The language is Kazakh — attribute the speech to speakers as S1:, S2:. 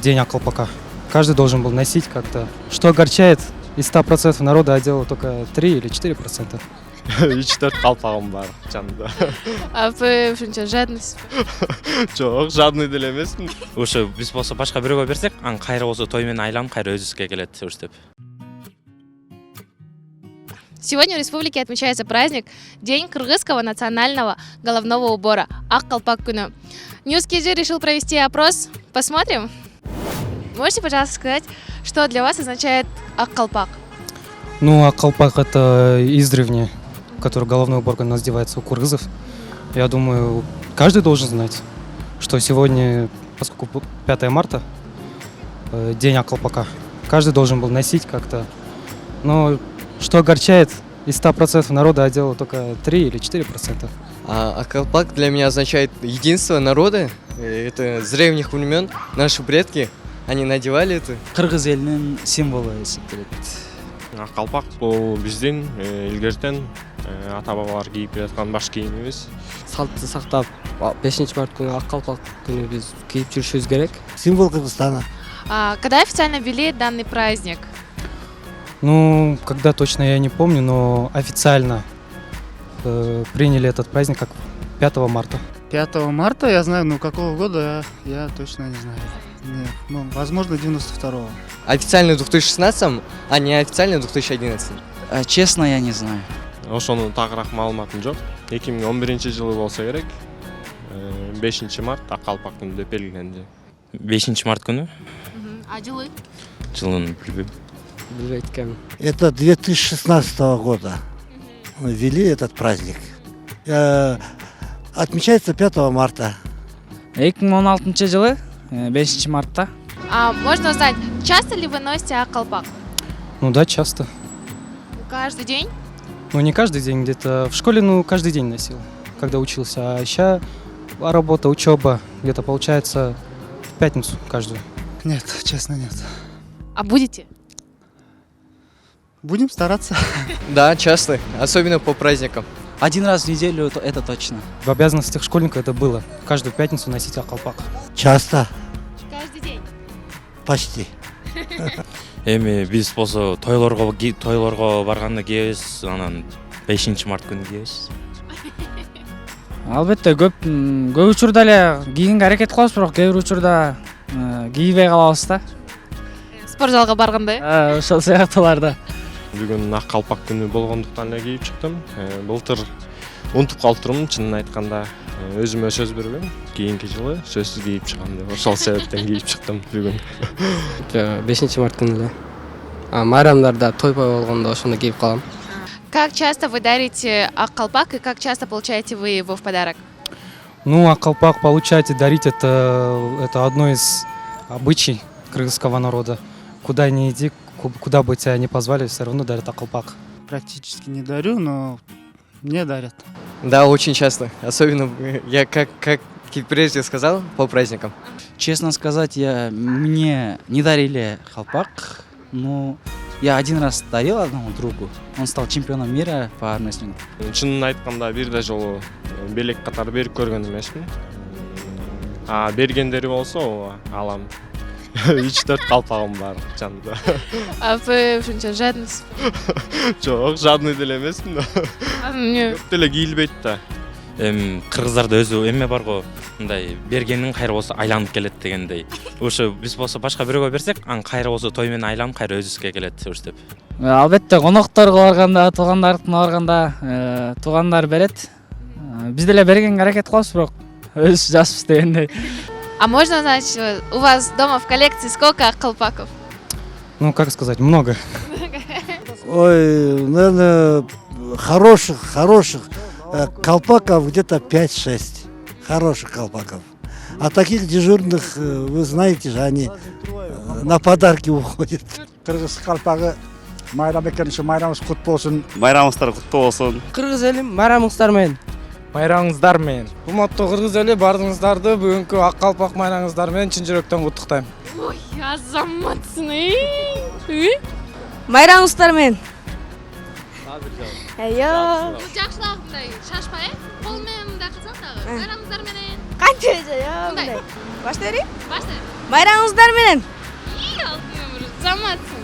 S1: День Акалпака. Каждый должен был носить как-то. Что огорчает, из 100% народа одела только 3 или 4%.
S2: 3-4 қалпағым бар жанымда.
S3: Ушунча жадность.
S2: Жоқ, жадный деле емеспін.
S4: Ошо биз болсо башка бирөөгө берсек, ан кайра болсо той менен айланып, кайра өзүбүзгө келет деп.
S3: Сегодня в республике отмечается праздник День кыргызского национального головного убора Ак-Калпак күнү. Ньюс.kz решил провести опрос. Посмотрим. Можете, пожалуйста, сказать, что для вас означает Ак-Калпак?
S1: Ну, Акалпак это издревле, который головной убор надевается у кыргызов. Я думаю, каждый должен знать, что сегодня, поскольку 5 марта, День Акалпака, каждый должен был носить как-то. Но что огорчает, из 100% народа одела только 3 или 4%.
S5: Акалпак для меня означает единство народа. Это с древних времен наши предки, они надевали это.
S6: Кыргыз элинин символу эсептелет.
S2: Қалпақ бұл бізден илгертен ата-бабалар кийип жаткан баш кийимибиз.
S7: Салтты сактап 5 март күнү Ак-Калпак күнү биз кийип жүрүшүбүз керек.
S8: Символ Кыргызстана.
S3: Когда официально ввели данный праздник?
S1: Ну, когда точно я не помню, но официально приняли этот праздник как 5 марта.
S9: 5 марта, я знаю, но какого года я точно не знаю. Нет, ну, возможно, 92-го.
S5: Официально в 2016, а не официально в 2011.
S6: Честно, я не знаю.
S2: Ошонун тагыраак маалыматым жок. 2011-жылы болсо керек. 5 март Ак-Калпак күнү деп белгиленди.
S4: 5 март күнү?
S3: А жылы?
S4: Жылын билбейм.
S8: Это 2016 года ввели этот праздник. Отмечается 5 марта.
S6: 2016 жылы 5 мартта.
S3: Можно узнать, часто ли вы носите Ак-Калпак?
S1: Ну да, часто.
S3: Каждый день?
S1: Ну не каждый день, где-то в школе, ну каждый день носил, когда учился. А сейчас работа, учеба, где-то получается в пятницу каждую.
S9: Нет, честно, нет.
S3: А будете?
S9: Будем стараться.
S5: Да, часто, особенно по праздникам.
S6: Один раз в неделю это точно.
S1: В обязанностях школьника это было. Каждую пятницу носить Ак-Калпак.
S8: Часто.
S3: Каждый день?
S8: Почти.
S4: Эми биз болсо тойлорго барганда кийебиз, анан 5 март күнү кийебиз.
S6: Албетте көп учурда эле кийгенге аракет кылабыз, бирок кээ бир учурда кийбей калабыз да.
S3: Спортзалга барганда?
S6: Ошол сыяктууларда.
S2: Бүгүн Ак-Калпак күнү болгондуктан эле кийип чыктым. Былтыр унутуп калыптырмын, чынын айтканда. Өзүмө сөз бербейм. Кийинки жылы сөзсүз кийип чыгам деп. Ошол себептен кийип чыктым бүгүн.
S7: 5 март күнү эле. Майрамдарда тойпой болгондо ошондо кийип калам.
S3: Как часто вы дарите Ак-Калпак и как часто получаете вы его в подарок?
S1: Ну, Ак-Калпак получать и дарить это одно из обычаев кыргызского народа. Куда ни иди, куда бы тебя ни позвали, все равно дарят Ак-Калпак.
S9: Практически не дарю, но мне дарят.
S5: Да, очень часто. Особенно, я как прежде сказал, по праздникам.
S6: Честно сказать, мне не дарили колпак, но я один раз дарил одному другу. Он стал чемпионом мира по армрестлингу.
S2: Чынын айтканда бир да жолу белек катары берип көргөн эмесмин. А бергендери болсо алам. 3-4 калпагым бар жанымда.
S3: А вы ушунча жадность?
S2: Жок, жадный деле эмесмин.
S3: Эмне?
S2: Деле кийилбейт да.
S4: Кыргыздарда өзү эме барго, мындай бергенин кайра болсо айланып келет дегендей. Ошо биз болсо башка бирөөгө берсек, ан кайра болсо той менен айланып, кайра өзүбүзгө келет деп.
S6: Албетте конокторго барганда, туугандардыкына барганда, туугандар берет. Биз деле бергенге аракет кылабыз, бирок өз жаспыз дегендей.
S3: А можно узнать, у вас дома в коллекции сколько колпаков?
S1: Ну, как сказать, много.
S8: Ой, наверное, хороших колпаков где-то 5-6. Хороших колпаков. А таких дежурных, вы знаете же, они на подарки уходят.
S10: Кыргыз калпагы майрам экен, ушу майрамыңыз кут болсун.
S11: Майрамыңыздар куттуу болсун.
S7: Кыргыз элим майрамыңыздар менен.
S12: Майраңыздар менен. Урматтуу кыргыз эли, бардыңыздарды бүгүнкү ак калпак майраңыздар менен чын жүрөктөн куттуктайм.
S3: Ой, азаматсың.
S13: Майраңыздар менен. Айо.
S3: Жакшылап мындай шашпай, кол менен мындай кылсаң дагы. Майраңыздар менен.
S13: Канча мындай. Башта берейин?
S3: Башта.
S11: Bayramınızlar benim.
S3: Алтын өмір. Заматсың.